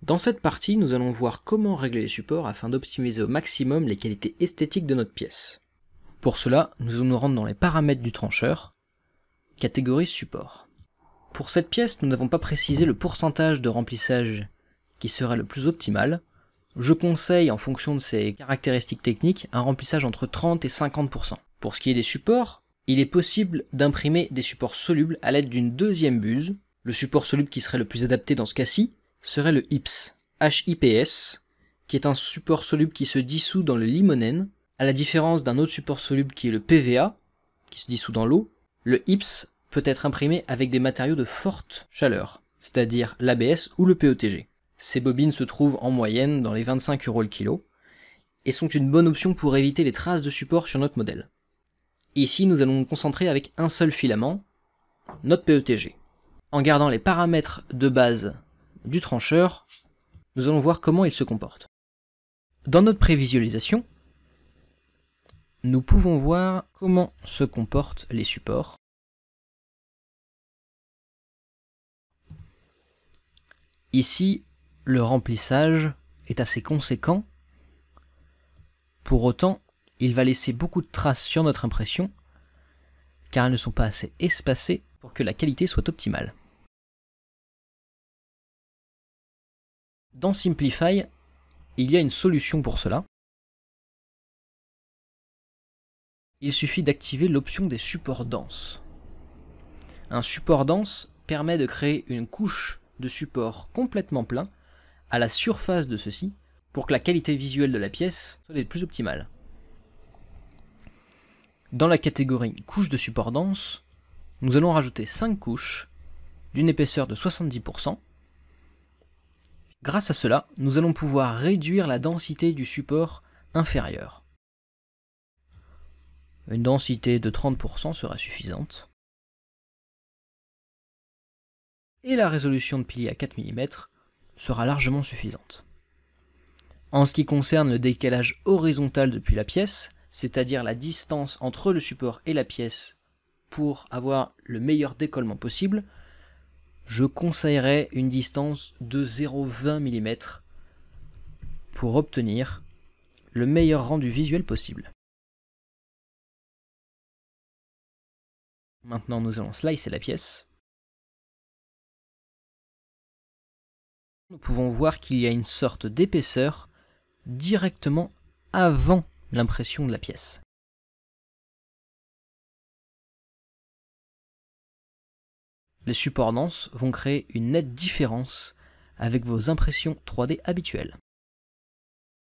Dans cette partie, nous allons voir comment régler les supports afin d'optimiser au maximum les qualités esthétiques de notre pièce. Pour cela, nous allons nous rendre dans les paramètres du trancheur, catégorie support. Pour cette pièce, nous n'avons pas précisé le pourcentage de remplissage qui serait le plus optimal. Je conseille, en fonction de ses caractéristiques techniques, un remplissage entre 30 et 50%. Pour ce qui est des supports, il est possible d'imprimer des supports solubles à l'aide d'une deuxième buse. Le support soluble qui serait le plus adapté dans ce cas-ci serait le HIPS, H-I-P-S, qui est un support soluble qui se dissout dans le limonène. À la différence d'un autre support soluble qui est le PVA, qui se dissout dans l'eau, le HIPS peut être imprimé avec des matériaux de forte chaleur, c'est-à-dire l'ABS ou le PETG. Ces bobines se trouvent en moyenne dans les 25 € le kilo, et sont une bonne option pour éviter les traces de support sur notre modèle. Ici, nous allons nous concentrer avec un seul filament, notre PETG. En gardant les paramètres de base du trancheur, nous allons voir comment il se comporte. Dans notre prévisualisation, nous pouvons voir comment se comportent les supports. Ici, le remplissage est assez conséquent. Pour autant, il va laisser beaucoup de traces sur notre impression, car elles ne sont pas assez espacées pour que la qualité soit optimale. Dans Simplify, il y a une solution pour cela. Il suffit d'activer l'option des supports denses. Un support dense permet de créer une couche de support complètement plein à la surface de ceci pour que la qualité visuelle de la pièce soit la plus optimale. Dans la catégorie couche de support dense, nous allons rajouter 5 couches d'une épaisseur de 70%. Grâce à cela, nous allons pouvoir réduire la densité du support inférieur. Une densité de 30% sera suffisante. Et la résolution de pilier à 4 mm sera largement suffisante. En ce qui concerne le décalage horizontal depuis la pièce, c'est-à-dire la distance entre le support et la pièce pour avoir le meilleur décollement possible, je conseillerais une distance de 0,20 mm pour obtenir le meilleur rendu visuel possible. Maintenant, nous allons slicer la pièce. Nous pouvons voir qu'il y a une sorte d'épaisseur directement avant l'impression de la pièce. Les supports denses vont créer une nette différence avec vos impressions 3D habituelles.